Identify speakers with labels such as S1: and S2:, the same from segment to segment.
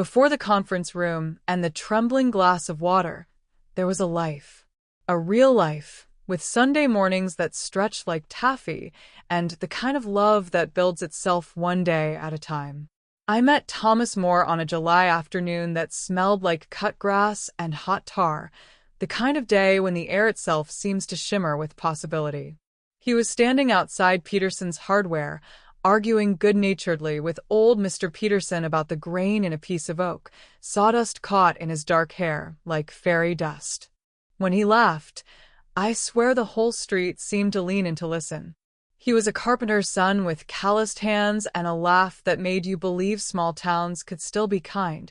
S1: Before the conference room and the trembling glass of water, there was a life. A real life, with Sunday mornings that stretched like taffy and the kind of love that builds itself one day at a time. I met Thomas More on a July afternoon that smelled like cut grass and hot tar, the kind of day when the air itself seems to shimmer with possibility. He was standing outside Peterson's Hardware, arguing good-naturedly with old Mr. Peterson about the grain in a piece of oak, sawdust caught in his dark hair like fairy dust. When he laughed, I swear the whole street seemed to lean in to listen. He was a carpenter's son with calloused hands and a laugh that made you believe small towns could still be kind,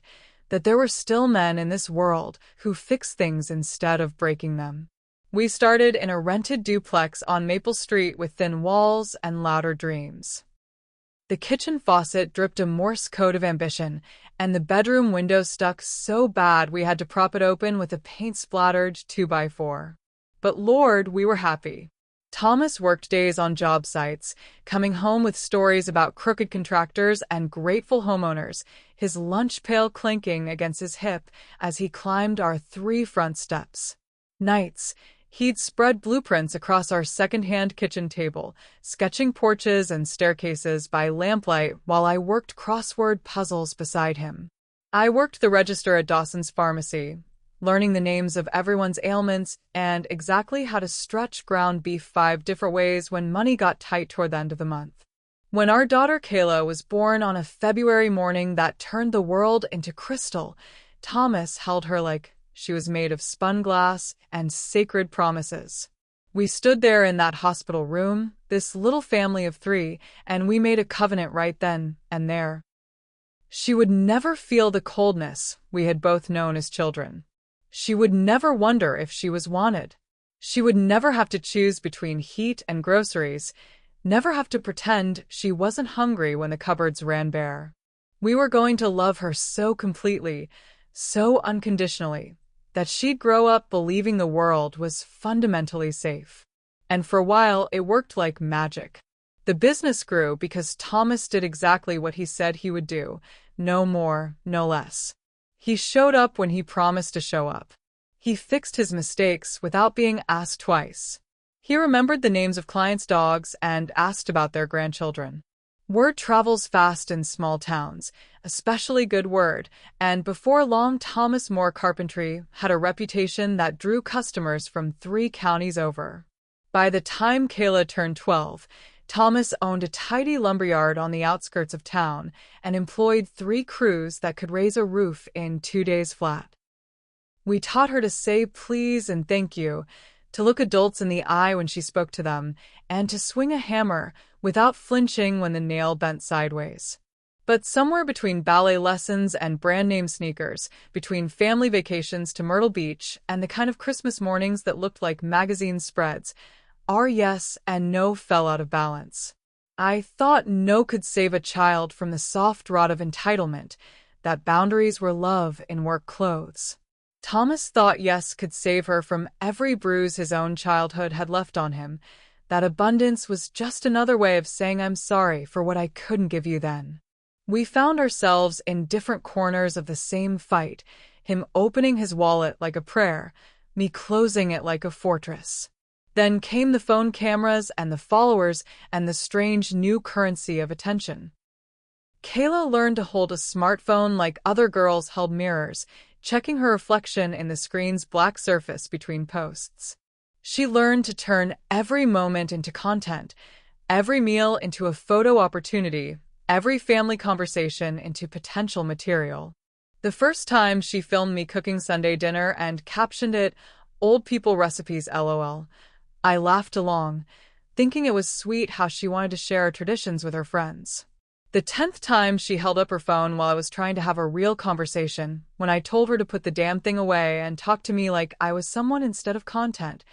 S1: that there were still men in this world who fix things instead of breaking them. We started in a rented duplex on Maple Street with thin walls and louder dreams. The kitchen faucet dripped a Morse code of ambition, and the bedroom window stuck so bad we had to prop it open with a paint-splattered 2x4. But Lord, we were happy. Thomas worked days on job sites, coming home with stories about crooked contractors and grateful homeowners, his lunch pail clinking against his hip as he climbed our 3 front steps. Nights, he'd spread blueprints across our second-hand kitchen table, sketching porches and staircases by lamplight while I worked crossword puzzles beside him. I worked the register at Dawson's Pharmacy, learning the names of everyone's ailments and exactly how to stretch ground beef 5 different ways when money got tight toward the end of the month. When our daughter Kayla was born on a February morning that turned the world into crystal, Thomas held her like she was made of spun glass and sacred promises. We stood there in that hospital room, this little family of 3, and we made a covenant right then and there. She would never feel the coldness we had both known as children. She would never wonder if she was wanted. She would never have to choose between heat and groceries, never have to pretend she wasn't hungry when the cupboards ran bare. We were going to love her so completely, so unconditionally, that she'd grow up believing the world was fundamentally safe. And for a while, it worked like magic. The business grew because Thomas did exactly what he said he would do, no more, no less. He showed up when he promised to show up. He fixed his mistakes without being asked twice. He remembered the names of clients' dogs and asked about their grandchildren. Word travels fast in small towns, especially good word, and before long Thomas More Carpentry had a reputation that drew customers from 3 counties over. By the time Kayla turned 12, Thomas owned a tidy lumberyard on the outskirts of town and employed 3 crews that could raise a roof in 2 days flat. We taught her to say please and thank you, to look adults in the eye when she spoke to them, and to swing a hammer without flinching when the nail bent sideways. But somewhere between ballet lessons and brand-name sneakers, between family vacations to Myrtle Beach and the kind of Christmas mornings that looked like magazine spreads, our yes and no fell out of balance. I thought no could save a child from the soft rot of entitlement, that boundaries were love in work clothes. Thomas thought yes could save her from every bruise his own childhood had left on him, that abundance was just another way of saying I'm sorry for what I couldn't give you then. We found ourselves in different corners of the same fight, him opening his wallet like a prayer, me closing it like a fortress. Then came the phone cameras and the followers and the strange new currency of attention. Kayla learned to hold a smartphone like other girls held mirrors, checking her reflection in the screen's black surface between posts. She learned to turn every moment into content, every meal into a photo opportunity, every family conversation into potential material. The first time she filmed me cooking Sunday dinner and captioned it, "Old People Recipes LOL." I laughed along, thinking it was sweet how she wanted to share her traditions with her friends. The 10th time she held up her phone while I was trying to have a real conversation, when I told her to put the damn thing away and talk to me like I was someone instead of content,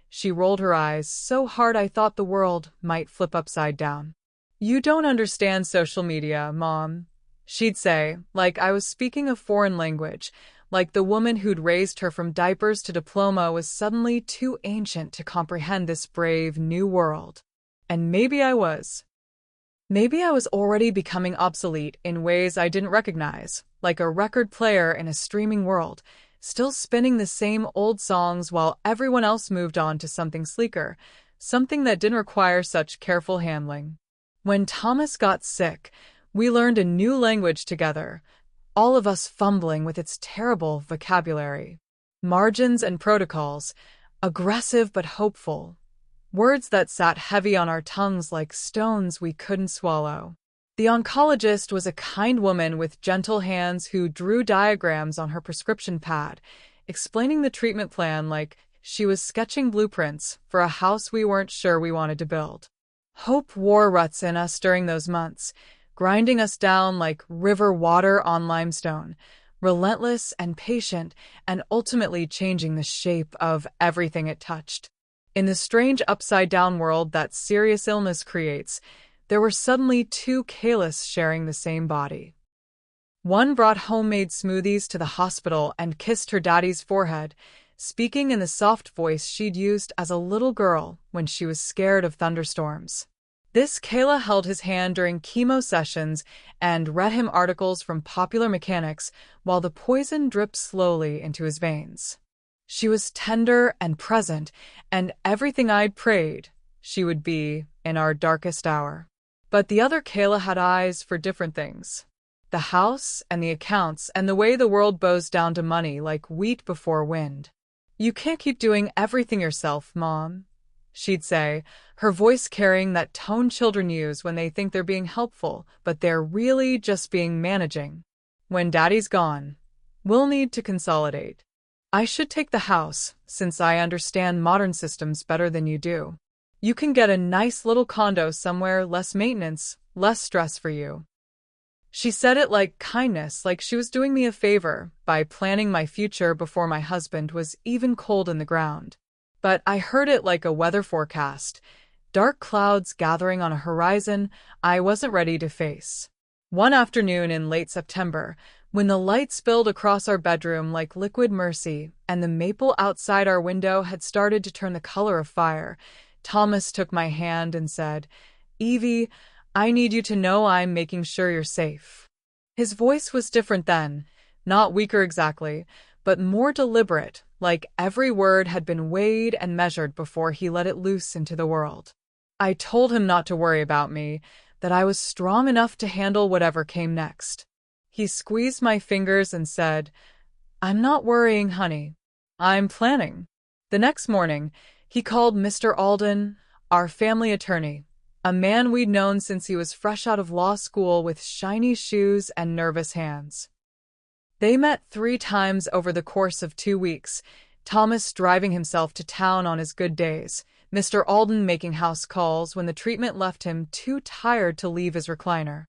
S1: she rolled her eyes so hard I thought the world might flip upside down. "You don't understand social media, Mom," she'd say, like I was speaking a foreign language, like the woman who'd raised her from diapers to diploma was suddenly too ancient to comprehend this brave new world. And maybe I was. Maybe I was already becoming obsolete in ways I didn't recognize, like a record player in a streaming world, still spinning the same old songs while everyone else moved on to something sleeker, something that didn't require such careful handling. When Thomas got sick, we learned a new language together, all of us fumbling with its terrible vocabulary. Margins and protocols, aggressive but hopeful. Words that sat heavy on our tongues like stones we couldn't swallow. The oncologist was a kind woman with gentle hands who drew diagrams on her prescription pad, explaining the treatment plan like she was sketching blueprints for a house we weren't sure we wanted to build. Hope wore ruts in us during those months, grinding us down like river water on limestone, relentless and patient, and ultimately changing the shape of everything it touched. In the strange upside-down world that serious illness creates, there were suddenly two Kaylas sharing the same body. One brought homemade smoothies to the hospital and kissed her daddy's forehead, speaking in the soft voice she'd used as a little girl when she was scared of thunderstorms. This Kayla held his hand during chemo sessions and read him articles from Popular Mechanics while the poison dripped slowly into his veins. She was tender and present, and everything I'd prayed she would be in our darkest hour. But the other Kayla had eyes for different things. The house and the accounts and the way the world bows down to money like wheat before wind. "You can't keep doing everything yourself, Mom," she'd say, her voice carrying that tone children use when they think they're being helpful, but they're really just being managing. "When Daddy's gone, we'll need to consolidate. I should take the house, since I understand modern systems better than you do. You can get a nice little condo somewhere, less maintenance, less stress for you." She said it like kindness, like she was doing me a favor by planning my future before my husband was even cold in the ground. But I heard it like a weather forecast, dark clouds gathering on a horizon I wasn't ready to face. One afternoon in late September, when the light spilled across our bedroom like liquid mercy and the maple outside our window had started to turn the color of fire, Thomas took my hand and said, "Evie, I need you to know I'm making sure you're safe." His voice was different then, not weaker exactly, but more deliberate, like every word had been weighed and measured before he let it loose into the world. I told him not to worry about me, that I was strong enough to handle whatever came next. He squeezed my fingers and said, "I'm not worrying, honey. I'm planning." The next morning, he called Mr. Alden, our family attorney, a man we'd known since he was fresh out of law school with shiny shoes and nervous hands. They met 3 times over the course of 2 weeks, Thomas driving himself to town on his good days, Mr. Alden making house calls when the treatment left him too tired to leave his recliner.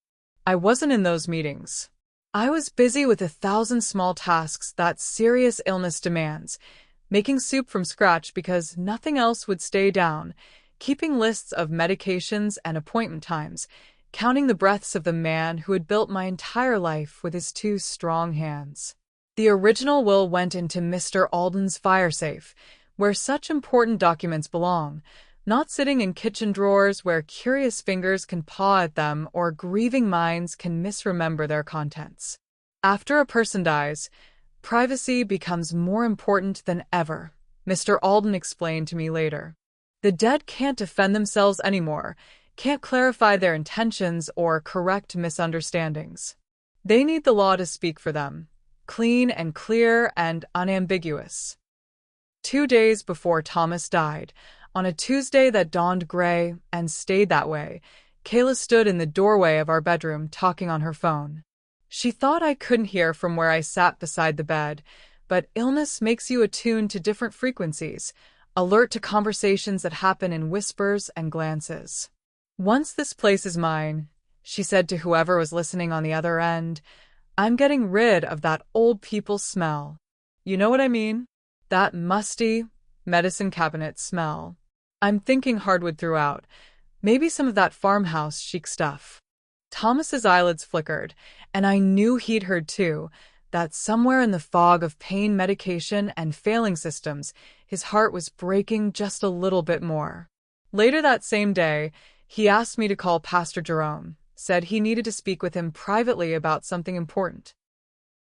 S1: I wasn't in those meetings. I was busy with 1,000 small tasks that serious illness demands, making soup from scratch because nothing else would stay down, keeping lists of medications and appointment times, counting the breaths of the man who had built my entire life with his 2 strong hands. The original will went into Mr. Alden's fire safe, where such important documents belong, not sitting in kitchen drawers where curious fingers can paw at them or grieving minds can misremember their contents. After a person dies, privacy becomes more important than ever, Mr. Alden explained to me later. The dead can't defend themselves anymore, can't clarify their intentions or correct misunderstandings. They need the law to speak for them, clean and clear and unambiguous. 2 days before Thomas died, on a Tuesday that dawned gray and stayed that way, Kayla stood in the doorway of our bedroom talking on her phone. She thought I couldn't hear from where I sat beside the bed, but illness makes you attuned to different frequencies, alert to conversations that happen in whispers and glances. "Once this place is mine," she said to whoever was listening on the other end, "I'm getting rid of that old people smell. You know what I mean? That musty, medicine cabinet smell. I'm thinking hardwood throughout, maybe some of that farmhouse chic stuff." Thomas's eyelids flickered, and I knew he'd heard too, that somewhere in the fog of pain medication and failing systems, his heart was breaking just a little bit more. Later that same day, He asked me to call Pastor Jerome, said he needed to speak with him privately about something important.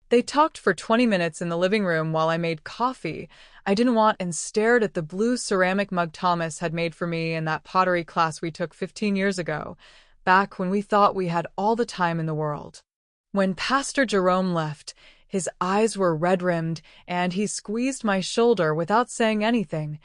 S1: They talked for 20 minutes in the living room while I made coffee I didn't want and stared at the blue ceramic mug Thomas had made for me in that pottery class we took 15 years ago, back when we thought we had all the time in the world. When Pastor Jerome left, his eyes were red-rimmed, and he squeezed my shoulder without saying anything,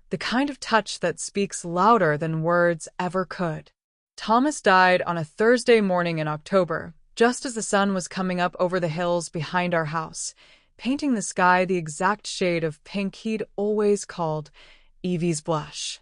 S1: the kind of touch that speaks louder than words ever could. Thomas died on a Thursday morning in October, just as the sun was coming up over the hills behind our house, painting the sky the exact shade of pink he'd always called Evie's blush.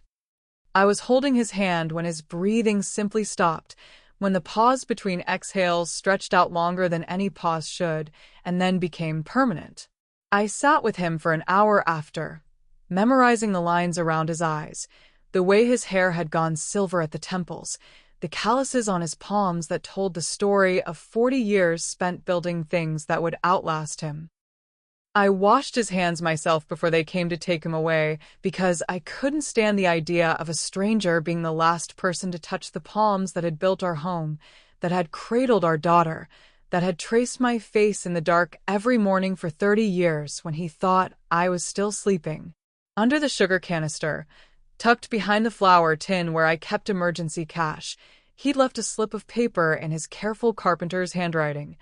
S1: I was holding his hand when his breathing simply stopped, when the pause between exhales stretched out longer than any pause should, and then became permanent. I sat with him for an hour after, memorizing the lines around his eyes, the way his hair had gone silver at the temples, the calluses on his palms that told the story of 40 years spent building things that would outlast him. I washed his hands myself before they came to take him away because I couldn't stand the idea of a stranger being the last person to touch the palms that had built our home, that had cradled our daughter, that had traced my face in the dark every morning for 30 years when he thought I was still sleeping. Under the sugar canister, tucked behind the flour tin where I kept emergency cash, he'd left a slip of paper in his careful carpenter's handwriting.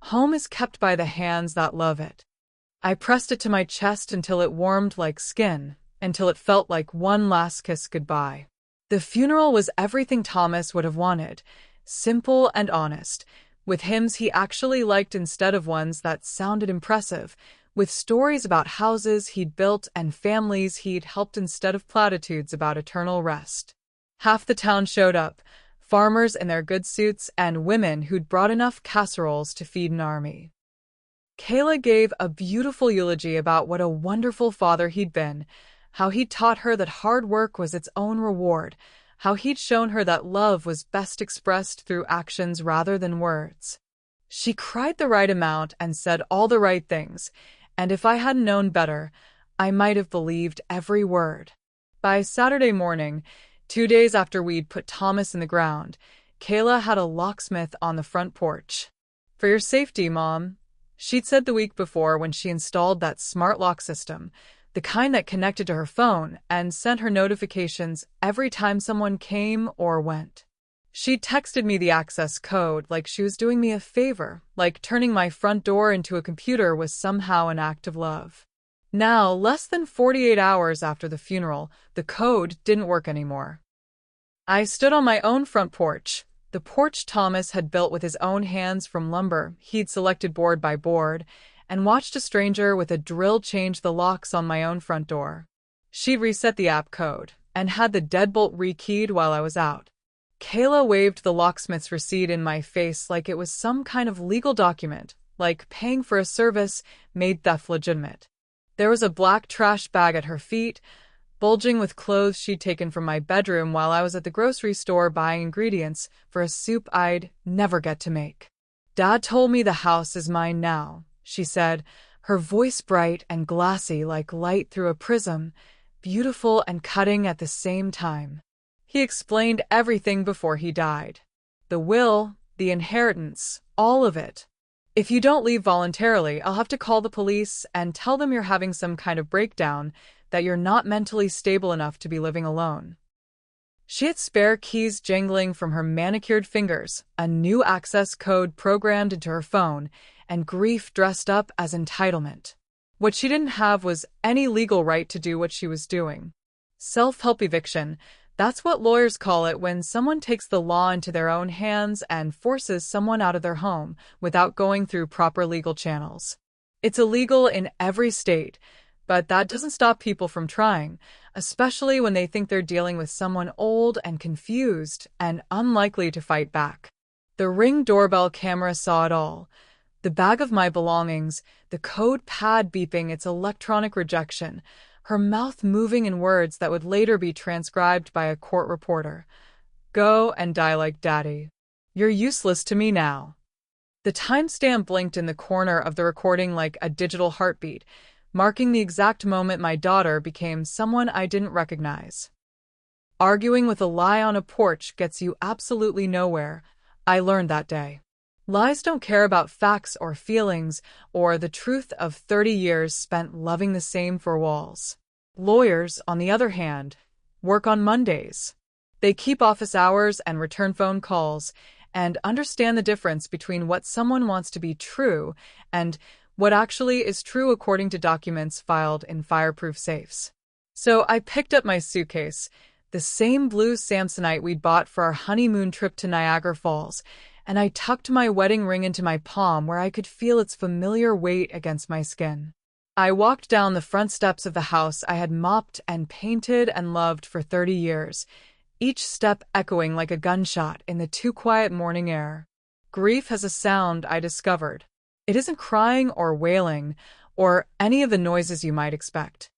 S1: Home is kept by the hands that love it. I pressed it to my chest until it warmed like skin, until it felt like one last kiss goodbye. The funeral was everything Thomas would have wanted, simple and honest, with hymns he actually liked instead of ones that sounded impressive, with stories about houses he'd built and families he'd helped instead of platitudes about eternal rest. Half the town showed up, farmers in their good suits and women who'd brought enough casseroles to feed an army. Kayla gave a beautiful eulogy about what a wonderful father he'd been, how he'd taught her that hard work was its own reward, how he'd shown her that love was best expressed through actions rather than words. She cried the right amount and said all the right things, and if I hadn't known better, I might have believed every word. By Saturday morning, 2 days after we'd put Thomas in the ground, Kayla had a locksmith on the front porch. "For your safety, Mom," she'd said the week before when she installed that smart lock system, the kind that connected to her phone and sent her notifications every time someone came or went. She'd texted me the access code like she was doing me a favor, like turning my front door into a computer was somehow an act of love. Now, less than 48 hours after the funeral, the code didn't work anymore. I stood on my own front porch, the porch Thomas had built with his own hands from lumber he'd selected board by board, and watched a stranger with a drill change the locks on my own front door. She'd reset the app code and had the deadbolt rekeyed while I was out. Kayla waved the locksmith's receipt in my face like it was some kind of legal document, like paying for a service made theft legitimate. There was a black trash bag at her feet, bulging with clothes she'd taken from my bedroom while I was at the grocery store buying ingredients for a soup I'd never get to make. "Dad told me the house is mine now," she said, her voice bright and glassy like light through a prism, beautiful and cutting at the same time. He explained everything before he died. The will, the inheritance, all of it. "If you don't leave voluntarily, I'll have to call the police and tell them you're having some kind of breakdown, that you're not mentally stable enough to be living alone." She had spare keys jangling from her manicured fingers, a new access code programmed into her phone, and grief dressed up as entitlement. What she didn't have was any legal right to do what she was doing. Self-help eviction, that's what lawyers call it when someone takes the law into their own hands and forces someone out of their home without going through proper legal channels. It's illegal in every state, but that doesn't stop people from trying, especially when they think they're dealing with someone old and confused and unlikely to fight back. The Ring doorbell camera saw it all. The bag of my belongings, the code pad beeping its electronic rejection, her mouth moving in words that would later be transcribed by a court reporter. "Go and die like Daddy. You're useless to me now." The timestamp blinked in the corner of the recording like a digital heartbeat, marking the exact moment my daughter became someone I didn't recognize. Arguing with a lie on a porch gets you absolutely nowhere, I learned that day. Lies don't care about facts or feelings or the truth of 30 years spent loving the same four walls. Lawyers, on the other hand, work on Mondays. They keep office hours and return phone calls and understand the difference between what someone wants to be true and what actually is true according to documents filed in fireproof safes. So I picked up my suitcase, the same blue Samsonite we'd bought for our honeymoon trip to Niagara Falls, and I tucked my wedding ring into my palm where I could feel its familiar weight against my skin. I walked down the front steps of the house I had mopped and painted and loved for 30 years, each step echoing like a gunshot in the too quiet morning air. Grief has a sound, I discovered. It isn't crying or wailing or any of the noises you might expect.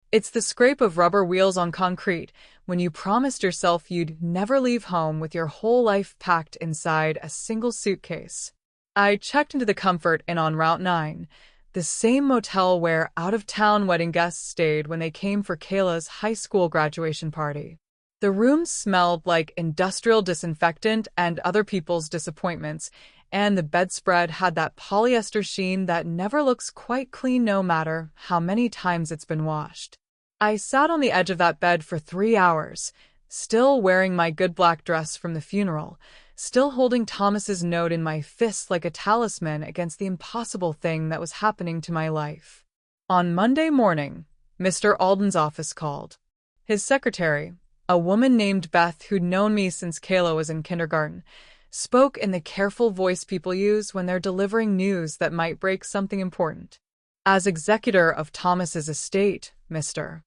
S1: It's the scrape of rubber wheels on concrete when you promised yourself you'd never leave home with your whole life packed inside a single suitcase. I checked into the Comfort Inn on Route 9, the same motel where out-of-town wedding guests stayed when they came for Kayla's high school graduation party. The room smelled like industrial disinfectant and other people's disappointments, and the bedspread had that polyester sheen that never looks quite clean no matter how many times it's been washed. I sat on the edge of that bed for 3 hours, still wearing my good black dress from the funeral, still holding Thomas's note in my fist like a talisman against the impossible thing that was happening to my life. On Monday morning, Mr. Alden's office called. His secretary, a woman named Beth who'd known me since Kayla was in kindergarten, spoke in the careful voice people use when they're delivering news that might break something important. As executor of Thomas's estate, Mr.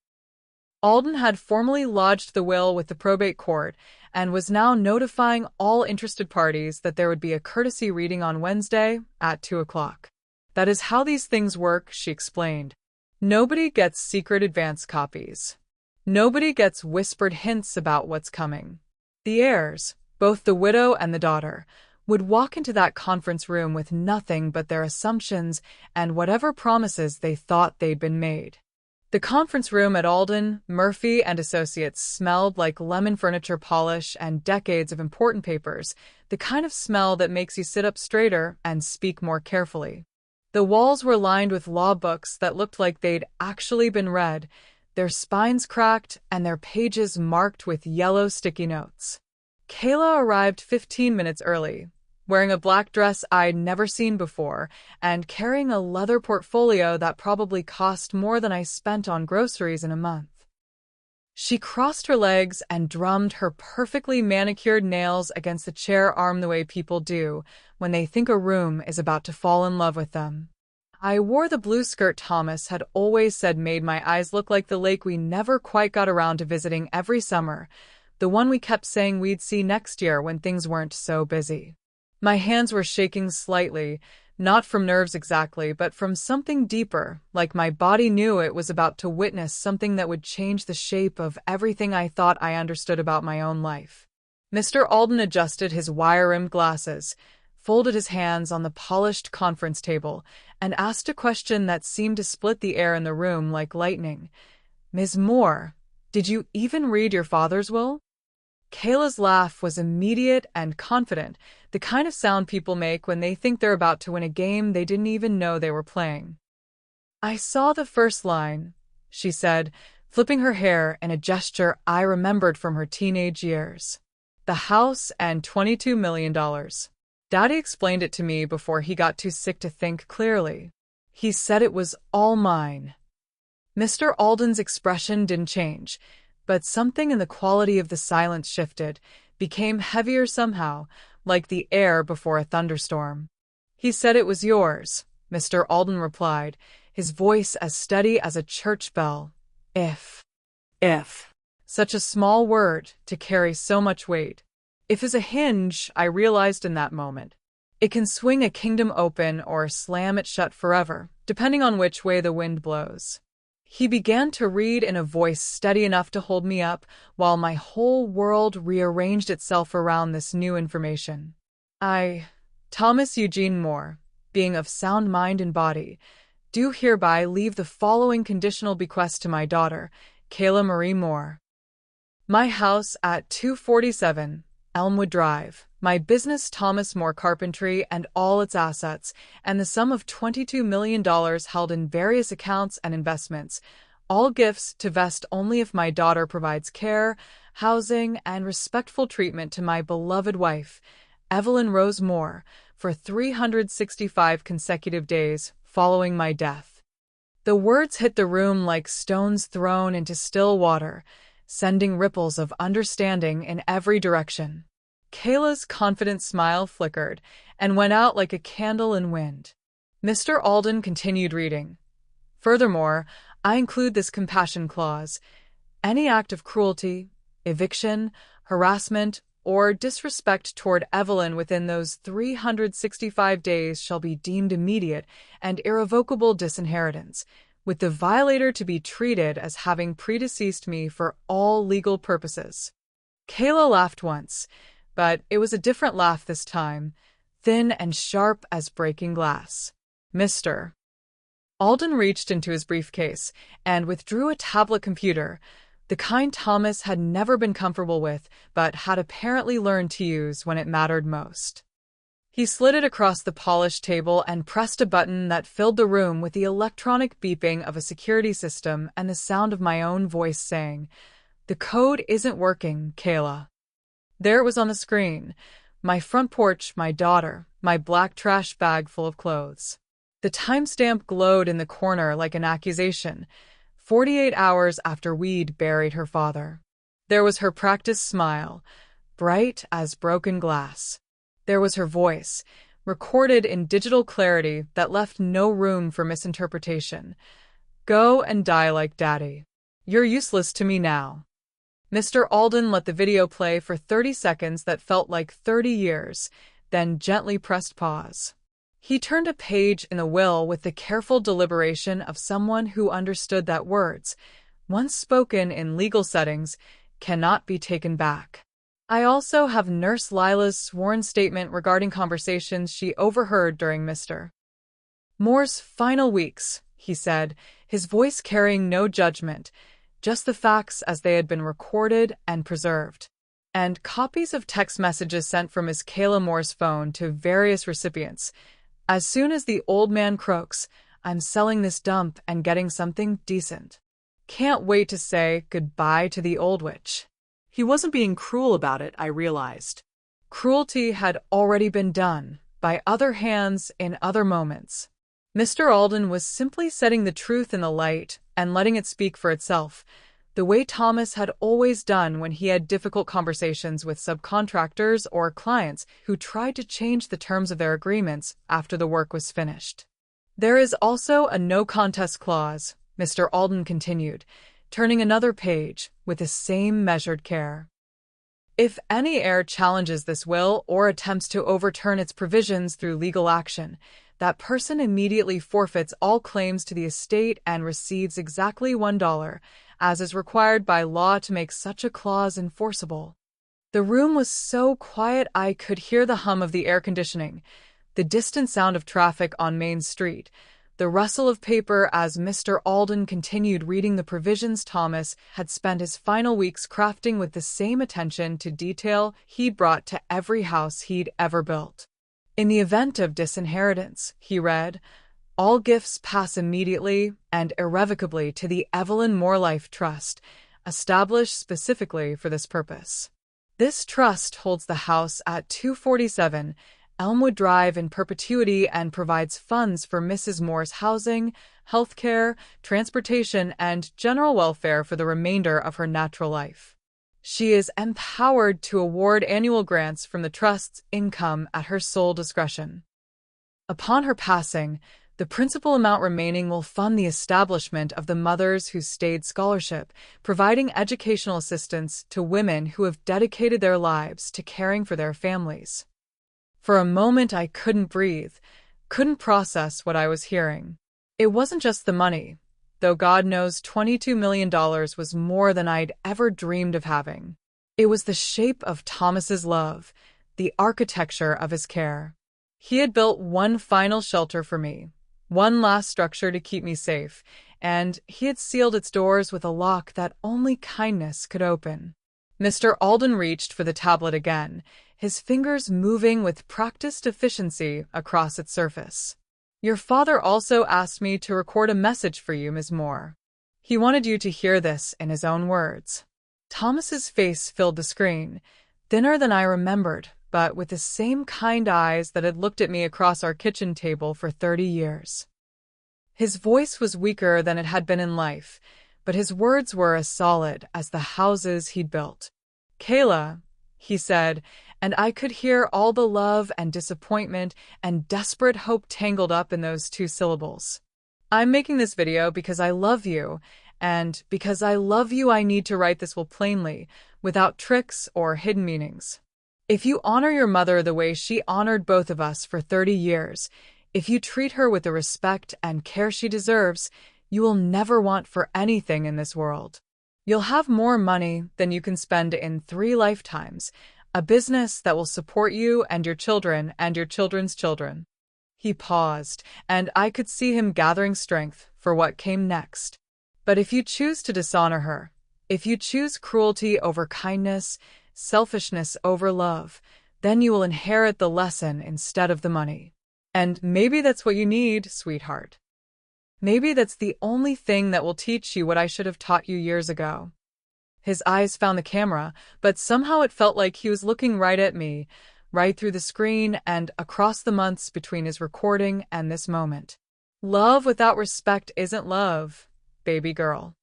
S1: Alden had formally lodged the will with the probate court and was now notifying all interested parties that there would be a courtesy reading on Wednesday at 2 o'clock. That is how these things work, she explained. Nobody gets secret advance copies. Nobody gets whispered hints about what's coming. The heirs, both the widow and the daughter, would walk into that conference room with nothing but their assumptions and whatever promises they thought they'd been made. The conference room at Alden, Murphy and Associates smelled like lemon furniture polish and decades of important papers, the kind of smell that makes you sit up straighter and speak more carefully. The walls were lined with law books that looked like they'd actually been read, their spines cracked and their pages marked with yellow sticky notes. Kayla arrived 15 minutes early, wearing a black dress I'd never seen before and carrying a leather portfolio that probably cost more than I spent on groceries in a month. She crossed her legs and drummed her perfectly manicured nails against the chair arm the way people do when they think a room is about to fall in love with them. I wore the blue skirt Thomas had always said made my eyes look like the lake we never quite got around to visiting every summer, the one we kept saying we'd see next year when things weren't so busy. My hands were shaking slightly, not from nerves exactly, but from something deeper, like my body knew it was about to witness something that would change the shape of everything I thought I understood about my own life. Mr. Alden adjusted his wire-rimmed glasses, folded his hands on the polished conference table, and asked a question that seemed to split the air in the room like lightning. "Ms. Moore, did you even read your father's will?" Kayla's laugh was immediate and confident, the kind of sound people make when they think they're about to win a game they didn't even know they were playing. "I saw the first line," she said, flipping her hair in a gesture I remembered from her teenage years. "The house and $22 million. Daddy explained it to me before he got too sick to think clearly. He said it was all mine." Mr. Alden's expression didn't change, but something in the quality of the silence shifted, became heavier somehow, like the air before a thunderstorm. "He said it was yours," Mr. Alden replied, his voice as steady as a church bell. If. Such a small word to carry so much weight. If is a hinge, I realized in that moment. It can swing a kingdom open or slam it shut forever, depending on which way the wind blows. He began to read in a voice steady enough to hold me up while my whole world rearranged itself around this new information. "I, Thomas Eugene Moore, being of sound mind and body, do hereby leave the following conditional bequest to my daughter, Kayla Marie Moore. My house at 247 Elmwood Drive, my business Thomas More Carpentry and all its assets, and the sum of $22 million held in various accounts and investments, all gifts to vest only if my daughter provides care, housing, and respectful treatment to my beloved wife, Evelyn Rose Moore, for 365 consecutive days following my death. The words hit the room like stones thrown into still water, sending ripples of understanding in every direction. Kayla's confident smile flickered and went out like a candle in wind. Mr. Alden continued reading. Furthermore, I include this compassion clause. Any act of cruelty, eviction, harassment, or disrespect toward Evelyn within those 365 days shall be deemed immediate and irrevocable disinheritance, with the violator to be treated as having predeceased me for all legal purposes. Kayla laughed once, but it was a different laugh this time, thin and sharp as breaking glass. Mr. Alden reached into his briefcase and withdrew a tablet computer, the kind Thomas had never been comfortable with, but had apparently learned to use when it mattered most. He slid it across the polished table and pressed a button that filled the room with the electronic beeping of a security system and the sound of my own voice saying, "The code isn't working, Kayla." There it was on the screen. My front porch, my daughter, my black trash bag full of clothes. The timestamp glowed in the corner like an accusation, 48 hours after we'd buried her father. There was her practiced smile, bright as broken glass. There was her voice, recorded in digital clarity that left no room for misinterpretation. "Go and die like Daddy. You're useless to me now." Mr. Alden let the video play for 30 seconds that felt like 30 years, then gently pressed pause. He turned a page in the will with the careful deliberation of someone who understood that words, once spoken in legal settings, cannot be taken back. I also have Nurse Lila's sworn statement regarding conversations she overheard during Mr. Moore's final weeks, he said, his voice carrying no judgment, just the facts as they had been recorded and preserved, and copies of text messages sent from Miss Kayla Moore's phone to various recipients. "As soon as the old man croaks, I'm selling this dump and getting something decent. Can't wait to say goodbye to the old witch." He wasn't being cruel about it, I realized. Cruelty had already been done, by other hands in other moments. Mr. Alden was simply setting the truth in the light and letting it speak for itself, the way Thomas had always done when he had difficult conversations with subcontractors or clients who tried to change the terms of their agreements after the work was finished. "There is also a no-contest clause," Mr. Alden continued, turning another page with the same measured care. "If any heir challenges this will or attempts to overturn its provisions through legal action, that person immediately forfeits all claims to the estate and receives exactly $1, as is required by law to make such a clause enforceable." The room was so quiet I could hear the hum of the air conditioning, the distant sound of traffic on Main Street, the rustle of paper as Mr. Alden continued reading the provisions Thomas had spent his final weeks crafting with the same attention to detail he'd brought to every house he'd ever built. "In the event of disinheritance," he read, "all gifts pass immediately and irrevocably to the Evelyn Moore Life Trust, established specifically for this purpose. This trust holds the house at 247 Elmwood Drive in perpetuity and provides funds for Mrs. Moore's housing, health care, transportation, and general welfare for the remainder of her natural life. She is empowered to award annual grants from the trust's income at her sole discretion. Upon her passing, the principal amount remaining will fund the establishment of the Mothers Who Stayed Scholarship, providing educational assistance to women who have dedicated their lives to caring for their families." For a moment I couldn't breathe, couldn't process what I was hearing. It wasn't just the money, though God knows $22 million was more than I'd ever dreamed of having. It was the shape of Thomas's love, the architecture of his care. He had built one final shelter for me, one last structure to keep me safe, and he had sealed its doors with a lock that only kindness could open. Mr. Alden reached for the tablet again, his fingers moving with practiced efficiency across its surface. Your father also asked me to record a message for you, Ms. Moore. He wanted you to hear this in his own words. Thomas's face filled the screen, thinner than I remembered, but with the same kind eyes that had looked at me across our kitchen table for 30 years. His voice was weaker than it had been in life, but his words were as solid as the houses he'd built. Kayla, he said, and I could hear all the love and disappointment and desperate hope tangled up in those two syllables. I'm making this video because I love you, and because I love you I need to write this will plainly, without tricks or hidden meanings. If you honor your mother the way she honored both of us for 30 years, if you treat her with the respect and care she deserves, you will never want for anything in this world. You'll have more money than you can spend in 3 lifetimes, a business that will support you and your children and your children's children. He paused, and I could see him gathering strength for what came next. But if you choose to dishonor her, if you choose cruelty over kindness, selfishness over love, then you will inherit the lesson instead of the money. And maybe that's what you need, sweetheart. Maybe that's the only thing that will teach you what I should have taught you years ago. His eyes found the camera, but somehow it felt like he was looking right at me, right through the screen and across the months between his recording and this moment. Love without respect isn't love, baby girl.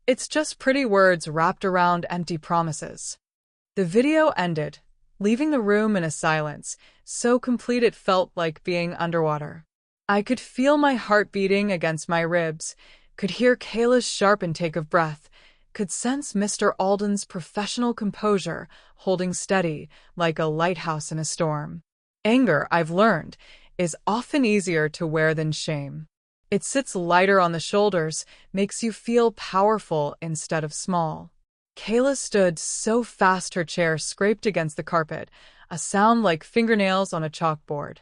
S1: It's just pretty words wrapped around empty promises. The video ended, leaving the room in a silence, so complete it felt like being underwater. I could feel my heart beating against my ribs, could hear Kayla's sharp intake of breath, could sense Mr. Alden's professional composure holding steady like a lighthouse in a storm. Anger, I've learned, is often easier to wear than shame. It sits lighter on the shoulders, makes you feel powerful instead of small. Kayla stood so fast her chair scraped against the carpet, a sound like fingernails on a chalkboard.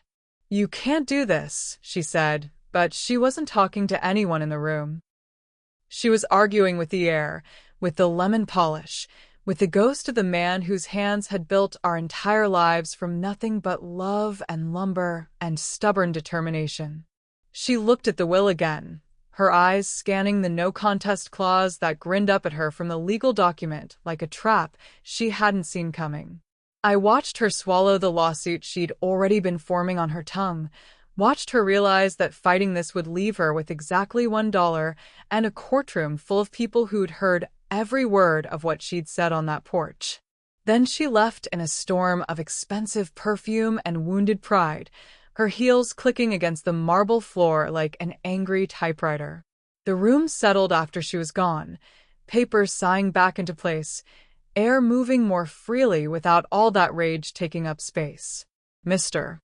S1: You can't do this, she said, but she wasn't talking to anyone in the room. She was arguing with the air, with the lemon polish, with the ghost of the man whose hands had built our entire lives from nothing but love and lumber and stubborn determination. She looked at the will again, her eyes scanning the no-contest clause that grinned up at her from the legal document like a trap she hadn't seen coming. I watched her swallow the lawsuit she'd already been forming on her tongue, watched her realize that fighting this would leave her with exactly $1 and a courtroom full of people who'd heard every word of what she'd said on that porch. Then she left in a storm of expensive perfume and wounded pride, her heels clicking against the marble floor like an angry typewriter. The room settled after she was gone, papers sighing back into place, air moving more freely without all that rage taking up space. Mr.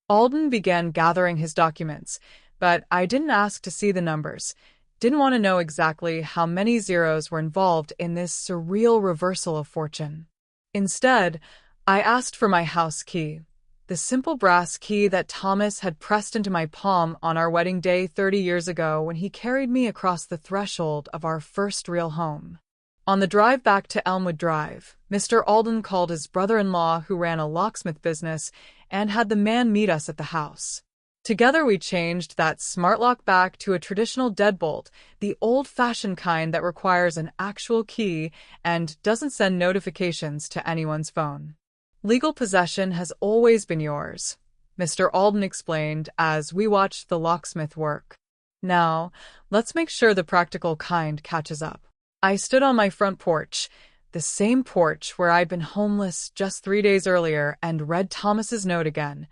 S1: Alden began gathering his documents, but I didn't ask to see the numbers, didn't want to know exactly how many zeros were involved in this surreal reversal of fortune. Instead, I asked for my house key, the simple brass key that Thomas had pressed into my palm on our wedding day 30 years ago when he carried me across the threshold of our first real home. On the drive back to Elmwood Drive, Mr. Alden called his brother-in-law who ran a locksmith business and had the man meet us at the house. Together we changed that smart lock back to a traditional deadbolt, the old-fashioned kind that requires an actual key and doesn't send notifications to anyone's phone. Legal possession has always been yours, Mr. Alden explained as we watched the locksmith work. Now, let's make sure the practical kind catches up. I stood on my front porch, the same porch where I'd been homeless just 3 days earlier, and read Thomas's note again.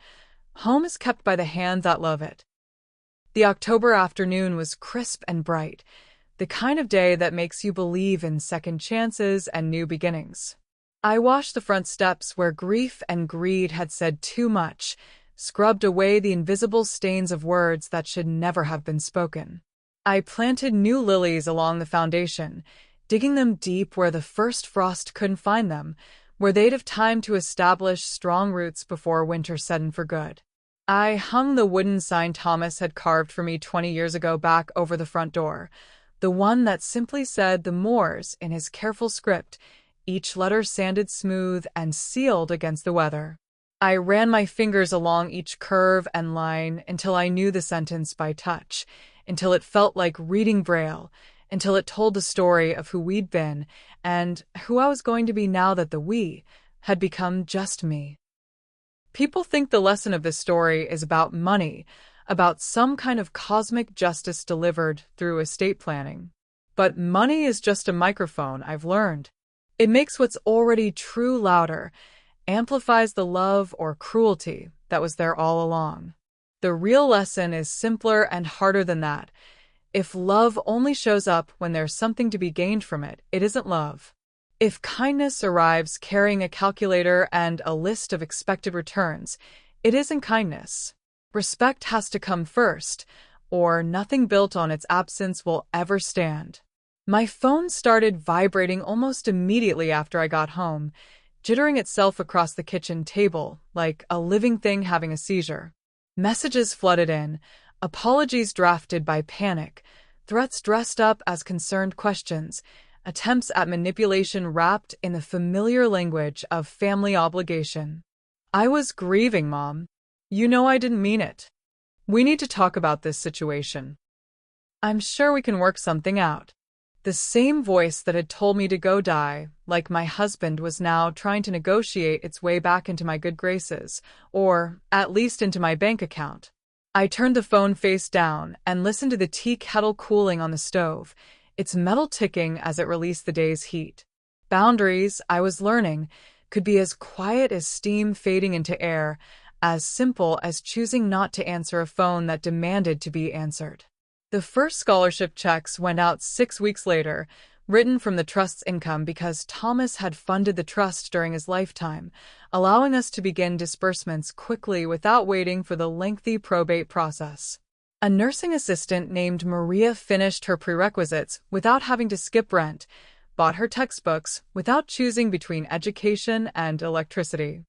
S1: Home is kept by the hand that love it. The October afternoon was crisp and bright, the kind of day that makes you believe in second chances and new beginnings. I washed the front steps where grief and greed had said too much, scrubbed away the invisible stains of words that should never have been spoken. I planted new lilies along the foundation, digging them deep where the first frost couldn't find them, where they'd have time to establish strong roots before winter set in for good. I hung the wooden sign Thomas had carved for me 20 years ago back over the front door, the one that simply said the Moores in his careful script, each letter sanded smooth and sealed against the weather. I ran my fingers along each curve and line until I knew the sentence by touch, until it felt like reading Braille, until it told the story of who we'd been and who I was going to be now that the we had become just me. People think the lesson of this story is about money, about some kind of cosmic justice delivered through estate planning. But money is just a microphone, I've learned. It makes what's already true louder, amplifies the love or cruelty that was there all along. The real lesson is simpler and harder than that. If love only shows up when there's something to be gained from it, it isn't love. If kindness arrives carrying a calculator and a list of expected returns, it isn't kindness. Respect has to come first, or nothing built on its absence will ever stand. My phone started vibrating almost immediately after I got home, jittering itself across the kitchen table like a living thing having a seizure. Messages flooded in, apologies drafted by panic, threats dressed up as concerned questions, attempts at manipulation wrapped in the familiar language of family obligation. I was grieving, Mom. You know I didn't mean it. We need to talk about this situation. I'm sure we can work something out. The same voice that had told me to go die, like my husband, was now trying to negotiate its way back into my good graces, or at least into my bank account. I turned the phone face down and listened to the tea kettle cooling on the stove, its metal ticking as it released the day's heat. Boundaries, I was learning, could be as quiet as steam fading into air, as simple as choosing not to answer a phone that demanded to be answered. The first scholarship checks went out 6 weeks later, written from the trust's income because Thomas had funded the trust during his lifetime, allowing us to begin disbursements quickly without waiting for the lengthy probate process. A nursing assistant named Maria finished her prerequisites without having to skip rent, bought her textbooks without choosing between education and electricity.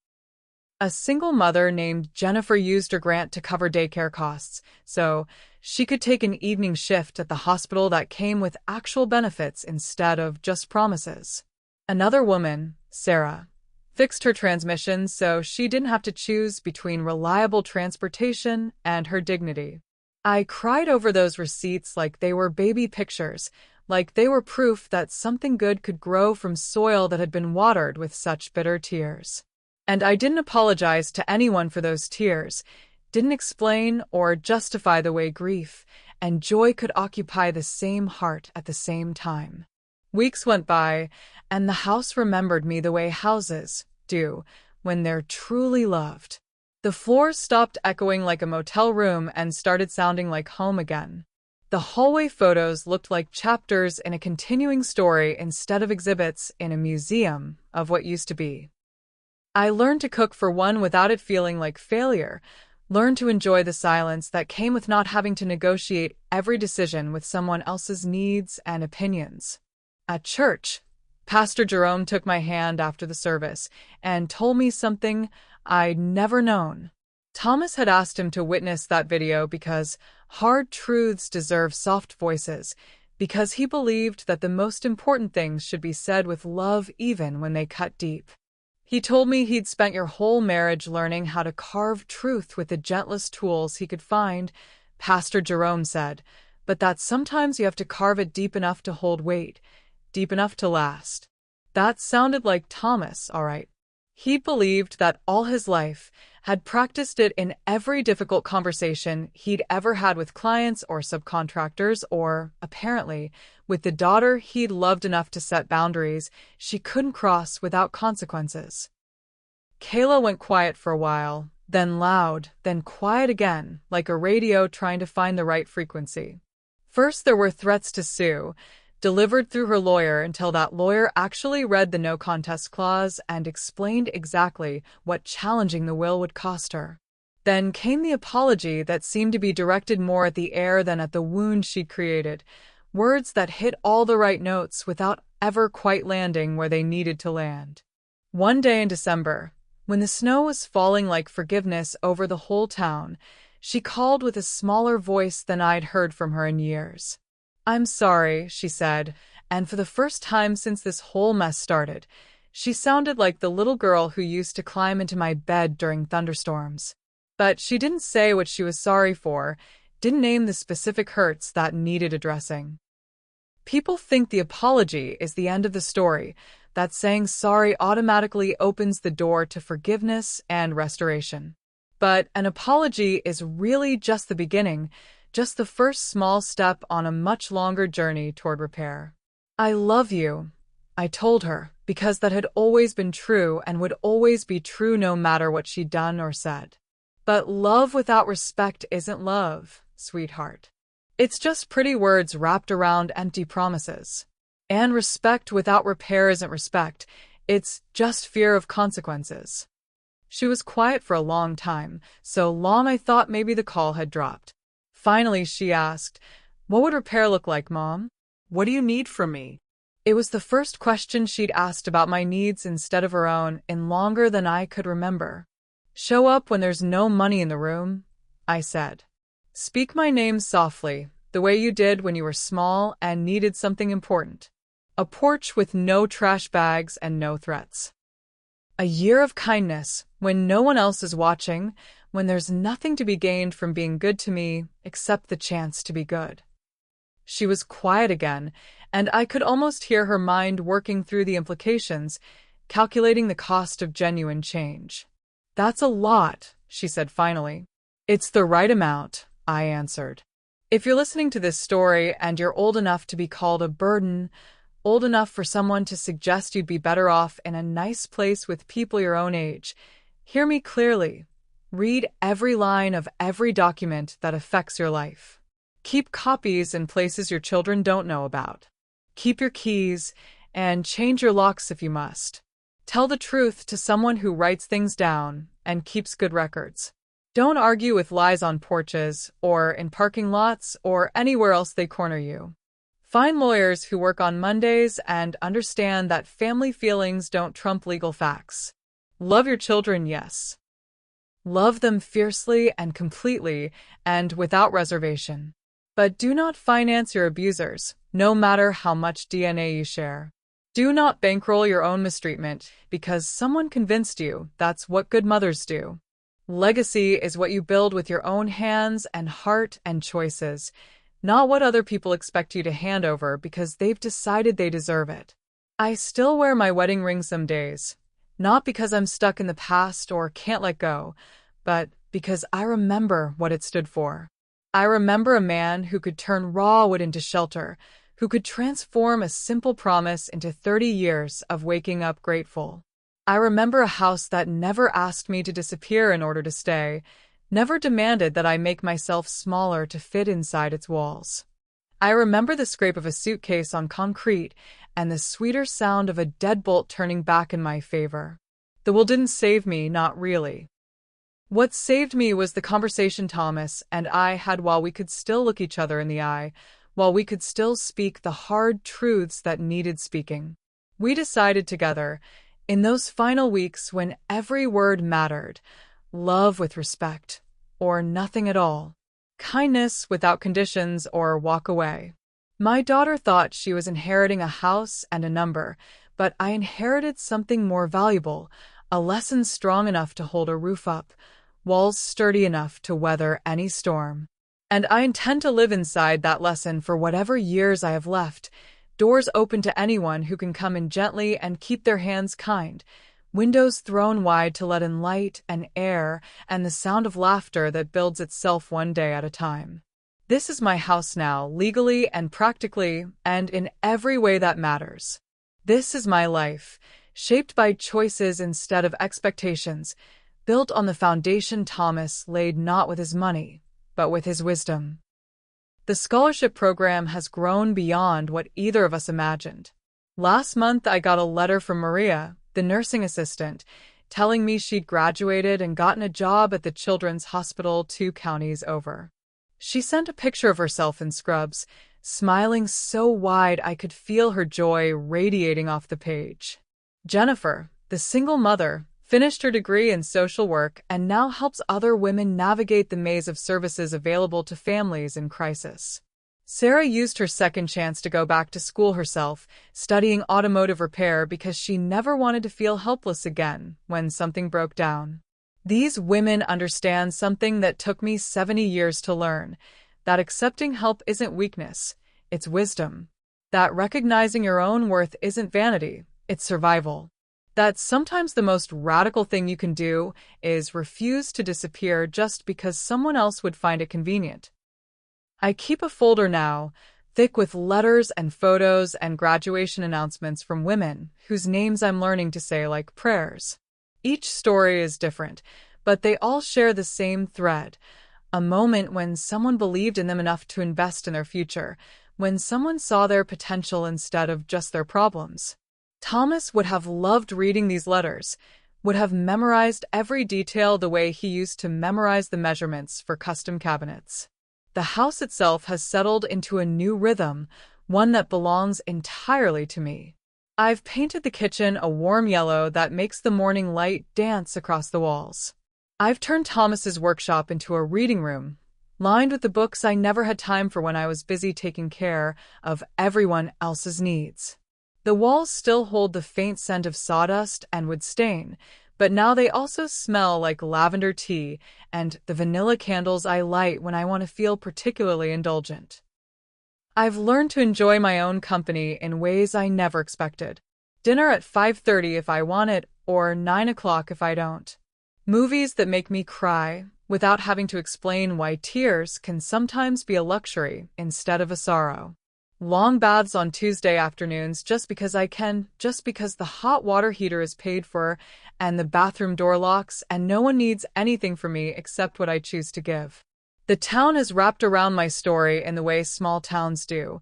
S1: A single mother named Jennifer used her grant to cover daycare costs, so she could take an evening shift at the hospital that came with actual benefits instead of just promises. Another woman, Sarah, fixed her transmission so she didn't have to choose between reliable transportation and her dignity. I cried over those receipts like they were baby pictures, like they were proof that something good could grow from soil that had been watered with such bitter tears. And I didn't apologize to anyone for those tears, didn't explain or justify the way grief and joy could occupy the same heart at the same time. Weeks went by, and the house remembered me the way houses do when they're truly loved. The floors stopped echoing like a motel room and started sounding like home again. The hallway photos looked like chapters in a continuing story instead of exhibits in a museum of what used to be. I learned to cook for one without it feeling like failure, learned to enjoy the silence that came with not having to negotiate every decision with someone else's needs and opinions. At church, Pastor Jerome took my hand after the service and told me something I'd never known. Thomas had asked him to witness that video because hard truths deserve soft voices, because he believed that the most important things should be said with love even when they cut deep. He told me he'd spent your whole marriage learning how to carve truth with the gentlest tools he could find, Pastor Jerome said, but that sometimes you have to carve it deep enough to hold weight, deep enough to last. That sounded like Thomas, all right. He believed that all his life, had practiced it in every difficult conversation he'd ever had with clients or subcontractors or, apparently, with the daughter he'd loved enough to set boundaries she couldn't cross without consequences. Kayla went quiet for a while, then loud, then quiet again, like a radio trying to find the right frequency. First there were threats to sue, delivered through her lawyer until that lawyer actually read the no contest clause and explained exactly what challenging the will would cost her. Then came the apology that seemed to be directed more at the air than at the wound she'd created, words that hit all the right notes without ever quite landing where they needed to land. One day in December, when the snow was falling like forgiveness over the whole town, she called with a smaller voice than I'd heard from her in years. "I'm sorry," she said, and for the first time since this whole mess started, she sounded like the little girl who used to climb into my bed during thunderstorms. But she didn't say what she was sorry for, didn't name the specific hurts that needed addressing. People think the apology is the end of the story, that saying sorry automatically opens the door to forgiveness and restoration. But an apology is really just the beginning, just the first small step on a much longer journey toward repair. I love you, I told her, because that had always been true and would always be true no matter what she'd done or said. But love without respect isn't love, sweetheart. It's just pretty words wrapped around empty promises. And respect without repair isn't respect, it's just fear of consequences. She was quiet for a long time, so long I thought maybe the call had dropped. Finally, she asked, "What would repair look like, Mom? What do you need from me?" It was the first question she'd asked about my needs instead of her own in longer than I could remember. "Show up when there's no money in the room," I said. "Speak my name softly, the way you did when you were small and needed something important. A porch with no trash bags and no threats. A year of kindness, when no one else is watching, when there's nothing to be gained from being good to me except the chance to be good." She was quiet again, and I could almost hear her mind working through the implications, calculating the cost of genuine change. "That's a lot," she said finally. "It's the right amount," I answered. "If you're listening to this story and you're old enough to be called a burden, old enough for someone to suggest you'd be better off in a nice place with people your own age, hear me clearly. Read every line of every document that affects your life. Keep copies in places your children don't know about. Keep your keys, and change your locks if you must. Tell the truth to someone who writes things down and keeps good records. Don't argue with lies on porches, or in parking lots, or anywhere else they corner you. Find lawyers who work on Mondays and understand that family feelings don't trump legal facts. Love your children, yes. Love them fiercely and completely and without reservation. But do not finance your abusers, no matter how much DNA you share. Do not bankroll your own mistreatment because someone convinced you that's what good mothers do. Legacy is what you build with your own hands and heart and choices, not what other people expect you to hand over because they've decided they deserve it. I still wear my wedding ring some days, not because I'm stuck in the past or can't let go, but because I remember what it stood for. I remember a man who could turn raw wood into shelter, who could transform a simple promise into 30 years of waking up grateful. I remember a house that never asked me to disappear in order to stay, never demanded that I make myself smaller to fit inside its walls. I remember the scrape of a suitcase on concrete and the sweeter sound of a deadbolt turning back in my favor. The will didn't save me, not really. What saved me was the conversation Thomas and I had while we could still look each other in the eye, while we could still speak the hard truths that needed speaking. We decided together, in those final weeks when every word mattered, love with respect, or nothing at all. Kindness without conditions, or walk away. My daughter thought she was inheriting a house and a number, but I inherited something more valuable, a lesson strong enough to hold a roof up, walls sturdy enough to weather any storm. And I intend to live inside that lesson for whatever years I have left, doors open to anyone who can come in gently and keep their hands kind, windows thrown wide to let in light and air and the sound of laughter that builds itself one day at a time. This is my house now, legally and practically, and in every way that matters. This is my life, shaped by choices instead of expectations, built on the foundation Thomas laid not with his money, but with his wisdom. The scholarship program has grown beyond what either of us imagined. Last month, I got a letter from Maria, the nursing assistant, telling me she'd graduated and gotten a job at the Children's Hospital 2 counties over. She sent a picture of herself in scrubs, smiling so wide I could feel her joy radiating off the page. Jennifer, the single mother, finished her degree in social work and now helps other women navigate the maze of services available to families in crisis. Sarah used her second chance to go back to school herself, studying automotive repair because she never wanted to feel helpless again when something broke down. These women understand something that took me 70 years to learn, that accepting help isn't weakness, it's wisdom. That recognizing your own worth isn't vanity, it's survival. That sometimes the most radical thing you can do is refuse to disappear just because someone else would find it convenient. I keep a folder now, thick with letters and photos and graduation announcements from women whose names I'm learning to say like prayers. Each story is different, but they all share the same thread. A moment when someone believed in them enough to invest in their future, when someone saw their potential instead of just their problems. Thomas would have loved reading these letters, would have memorized every detail the way he used to memorize the measurements for custom cabinets. The house itself has settled into a new rhythm, one that belongs entirely to me. I've painted the kitchen a warm yellow that makes the morning light dance across the walls. I've turned Thomas's workshop into a reading room, lined with the books I never had time for when I was busy taking care of everyone else's needs. The walls still hold the faint scent of sawdust and wood stain, but now they also smell like lavender tea and the vanilla candles I light when I want to feel particularly indulgent. I've learned to enjoy my own company in ways I never expected. Dinner at 5:30 if I want it, or 9 o'clock if I don't. Movies that make me cry, without having to explain why tears can sometimes be a luxury instead of a sorrow. Long baths on Tuesday afternoons just because I can, just because the hot water heater is paid for and the bathroom door locks and no one needs anything from me except what I choose to give. The town has wrapped around my story in the way small towns do,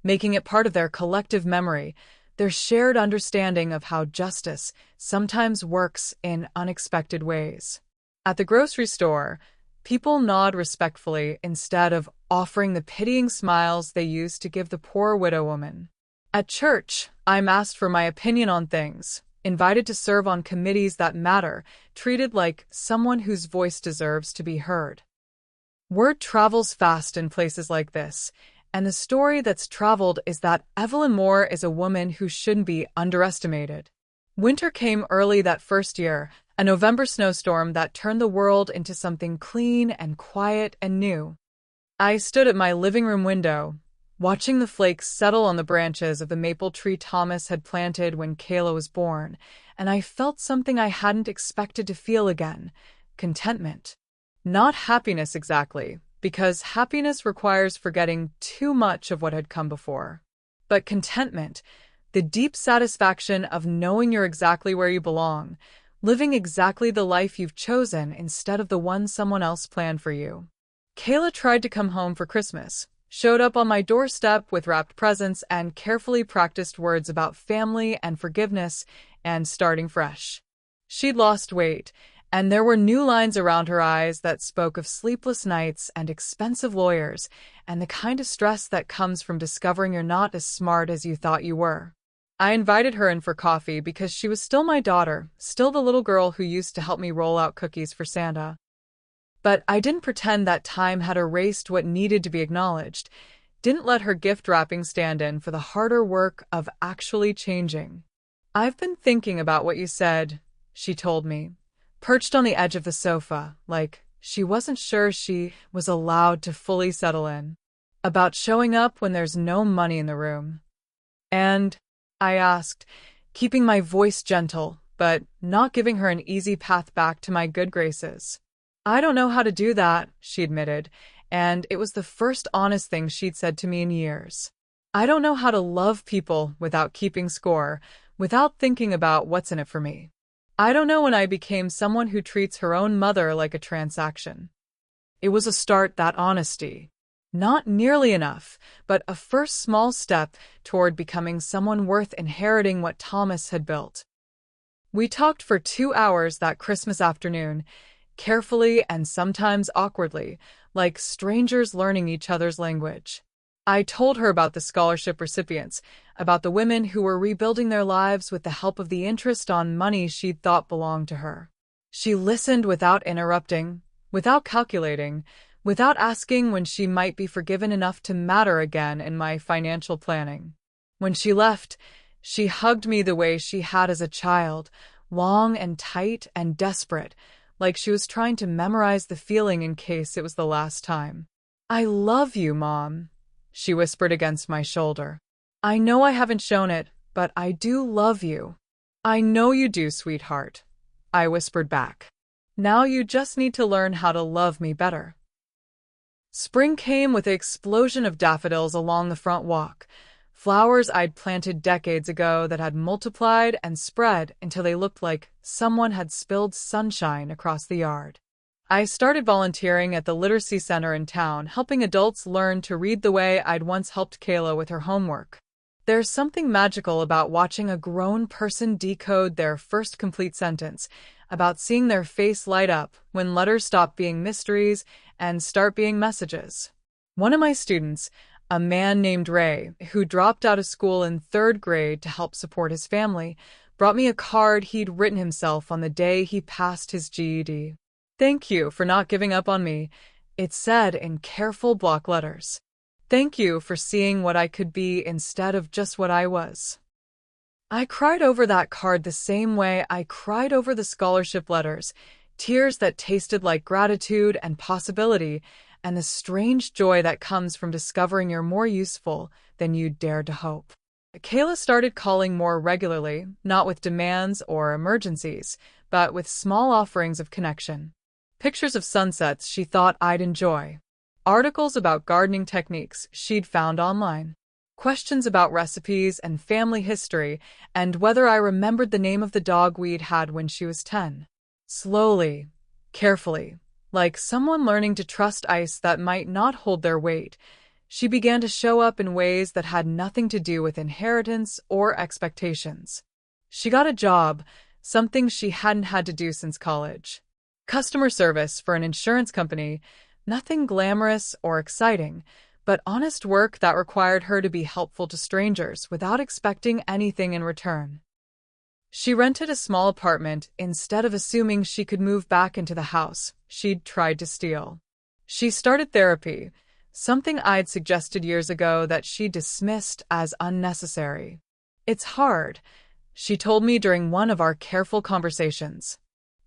S1: making it part of their collective memory, their shared understanding of how justice sometimes works in unexpected ways. At the grocery store, people nod respectfully instead of offering the pitying smiles they used to give the poor widow woman. At church, I'm asked for my opinion on things, invited to serve on committees that matter, treated like someone whose voice deserves to be heard. Word travels fast in places like this, and the story that's traveled is that Evelyn Moore is a woman who shouldn't be underestimated. Winter came early that first year, a November snowstorm that turned the world into something clean and quiet and new. I stood at my living room window, watching the flakes settle on the branches of the maple tree Thomas had planted when Kayla was born, and I felt something I hadn't expected to feel again: contentment. Not happiness exactly, because happiness requires forgetting too much of what had come before. But contentment, the deep satisfaction of knowing you're exactly where you belong, living exactly the life you've chosen instead of the one someone else planned for you. Kayla tried to come home for Christmas, showed up on my doorstep with wrapped presents and carefully practiced words about family and forgiveness and starting fresh. She'd lost weight, and there were new lines around her eyes that spoke of sleepless nights and expensive lawyers and the kind of stress that comes from discovering you're not as smart as you thought you were. I invited her in for coffee because she was still my daughter, still the little girl who used to help me roll out cookies for Santa. But I didn't pretend that time had erased what needed to be acknowledged, didn't let her gift wrapping stand in for the harder work of actually changing. "I've been thinking about what you said," she told me, perched on the edge of the sofa, like she wasn't sure she was allowed to fully settle in. "About showing up when there's no money in the room." "And?" I asked, keeping my voice gentle, but not giving her an easy path back to my good graces. "I don't know how to do that," she admitted, and it was the first honest thing she'd said to me in years. "I don't know how to love people without keeping score, without thinking about what's in it for me. I don't know when I became someone who treats her own mother like a transaction." It was a start, that honesty. Not nearly enough, but a first small step toward becoming someone worth inheriting what Thomas had built. We talked for 2 hours that Christmas afternoon, carefully and sometimes awkwardly, like strangers learning each other's language. I told her about the scholarship recipients, about the women who were rebuilding their lives with the help of the interest on money she'd thought belonged to her. She listened without interrupting, without calculating, without asking when she might be forgiven enough to matter again in my financial planning. When she left, she hugged me the way she had as a child, long and tight and desperate, like she was trying to memorize the feeling in case it was the last time. "I love you, Mom," she whispered against my shoulder. "I know I haven't shown it, but I do love you." "I know you do, sweetheart," I whispered back. "Now you just need to learn how to love me better." Spring came with an explosion of daffodils along the front walk, flowers I'd planted decades ago that had multiplied and spread until they looked like someone had spilled sunshine across the yard. I started volunteering at the literacy center in town, helping adults learn to read the way I'd once helped Kayla with her homework. There's something magical about watching a grown person decode their first complete sentence, about seeing their face light up when letters stop being mysteries and start being messages. One of my students, a man named Ray, who dropped out of school in 3rd grade to help support his family, brought me a card he'd written himself on the day he passed his GED. "Thank you for not giving up on me," it said in careful block letters. "Thank you for seeing what I could be instead of just what I was." I cried over that card the same way I cried over the scholarship letters, tears that tasted like gratitude and possibility, and the strange joy that comes from discovering you're more useful than you dared to hope. Kayla started calling more regularly, not with demands or emergencies, but with small offerings of connection. Pictures of sunsets she thought I'd enjoy, articles about gardening techniques she'd found online, questions about recipes and family history, and whether I remembered the name of the dog we'd had when she was 10. Slowly, carefully, like someone learning to trust ice that might not hold their weight, she began to show up in ways that had nothing to do with inheritance or expectations. She got a job, something she hadn't had to do since college. Customer service for an insurance company, nothing glamorous or exciting, but honest work that required her to be helpful to strangers without expecting anything in return. She rented a small apartment instead of assuming she could move back into the house she'd tried to steal. She started therapy, something I'd suggested years ago that she dismissed as unnecessary. "It's hard," she told me during one of our careful conversations.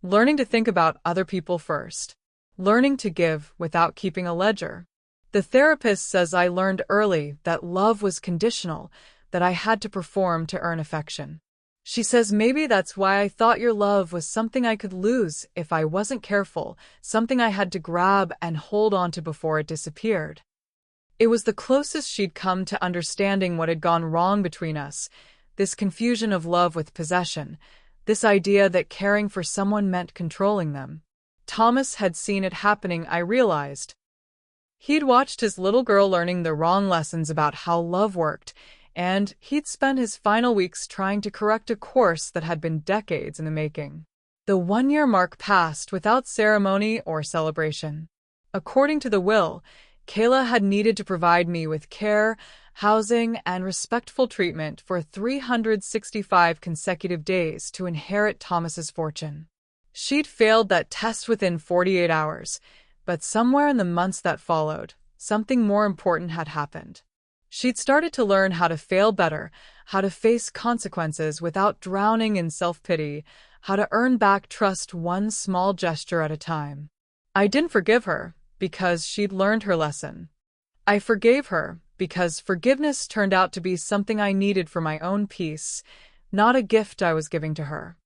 S1: "Learning to think about other people first. Learning to give without keeping a ledger." The therapist says I learned early that love was conditional, that I had to perform to earn affection. She says maybe that's why I thought your love was something I could lose if I wasn't careful, something I had to grab and hold on to before it disappeared. It was the closest she'd come to understanding what had gone wrong between us, this confusion of love with possession, this idea that caring for someone meant controlling them. Thomas had seen it happening, I realized. He'd watched his little girl learning the wrong lessons about how love worked, and he'd spent his final weeks trying to correct a course that had been decades in the making. The 1-year mark passed without ceremony or celebration. According to the will, Kayla had needed to provide me with care, housing, and respectful treatment for 365 consecutive days to inherit Thomas's fortune. She'd failed that test within 48 hours, but somewhere in the months that followed, something more important had happened. She'd started to learn how to fail better, how to face consequences without drowning in self-pity, how to earn back trust one small gesture at a time. I didn't forgive her because she'd learned her lesson. I forgave her because forgiveness turned out to be something I needed for my own peace, not a gift I was giving to her.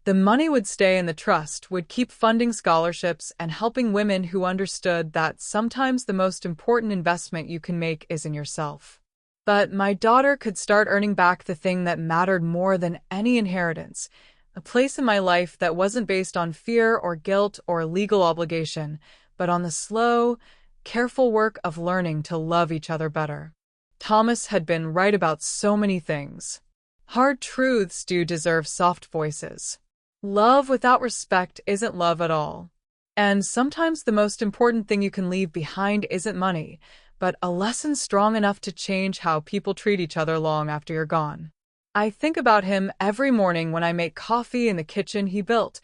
S1: The money would stay in the trust, would keep funding scholarships and helping women who understood that sometimes the most important investment you can make is in yourself. But my daughter could start earning back the thing that mattered more than any inheritance, a place in my life that wasn't based on fear or guilt or legal obligation, but on the slow, careful work of learning to love each other better. Thomas had been right about so many things. Hard truths do deserve soft voices. Love without respect isn't love at all. And sometimes the most important thing you can leave behind isn't money, but a lesson strong enough to change how people treat each other long after you're gone. I think about him every morning when I make coffee in the kitchen he built,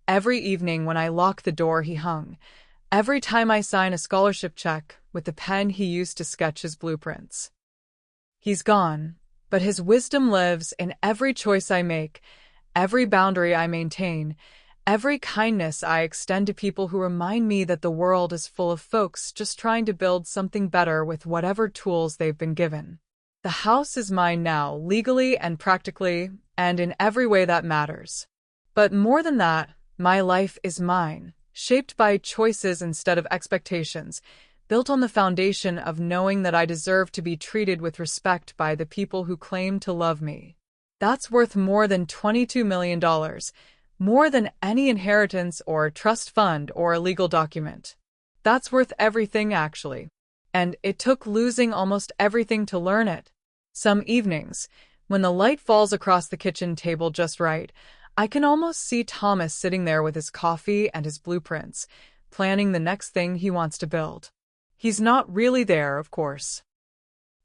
S1: every evening when I lock the door he hung, every time I sign a scholarship check with the pen he used to sketch his blueprints. He's gone, but his wisdom lives in every choice I make, every boundary I maintain, every kindness I extend to people who remind me that the world is full of folks just trying to build something better with whatever tools they've been given. The house is mine now, legally and practically, and in every way that matters. But more than that, my life is mine, shaped by choices instead of expectations, built on the foundation of knowing that I deserve to be treated with respect by the people who claim to love me. That's worth more than $22 million, more than any inheritance or trust fund or legal document. That's worth everything, actually. And it took losing almost everything to learn it. Some evenings, when the light falls across the kitchen table just right, I can almost see Thomas sitting there with his coffee and his blueprints, planning the next thing he wants to build. He's not really there, of course.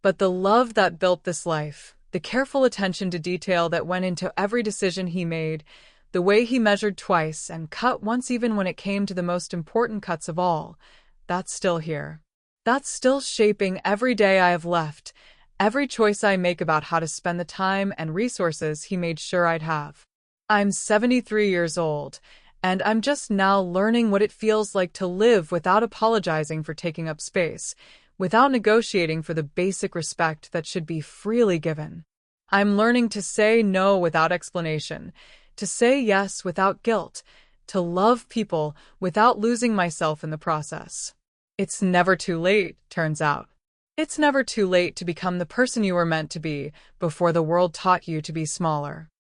S1: But the love that built this life, the careful attention to detail that went into every decision he made, the way he measured twice and cut once even when it came to the most important cuts of all, that's still here. That's still shaping every day I have left, every choice I make about how to spend the time and resources he made sure I'd have. I'm 73 years old, and I'm just now learning what it feels like to live without apologizing for taking up space, without negotiating for the basic respect that should be freely given. I'm learning to say no without explanation, to say yes without guilt, to love people without losing myself in the process. It's never too late, turns out. It's never too late to become the person you were meant to be before the world taught you to be smaller.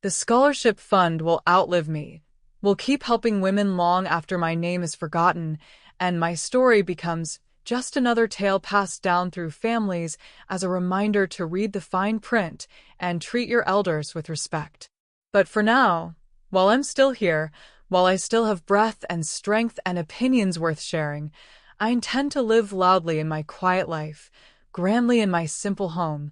S1: The scholarship fund will outlive me, will keep helping women long after my name is forgotten, and my story becomes just another tale passed down through families as a reminder to read the fine print and treat your elders with respect. But for now, while I'm still here, while I still have breath and strength and opinions worth sharing, I intend to live loudly in my quiet life, grandly in my simple home,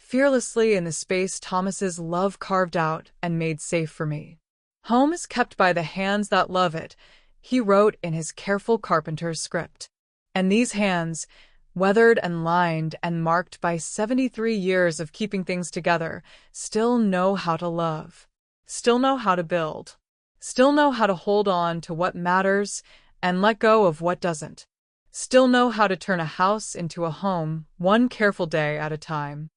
S1: fearlessly in the space Thomas's love carved out and made safe for me. Home is kept by the hands that love it, he wrote in his careful carpenter's script. And these hands, weathered and lined and marked by 73 years of keeping things together, still know how to love, still know how to build, still know how to hold on to what matters and let go of what doesn't, still know how to turn a house into a home, one careful day at a time.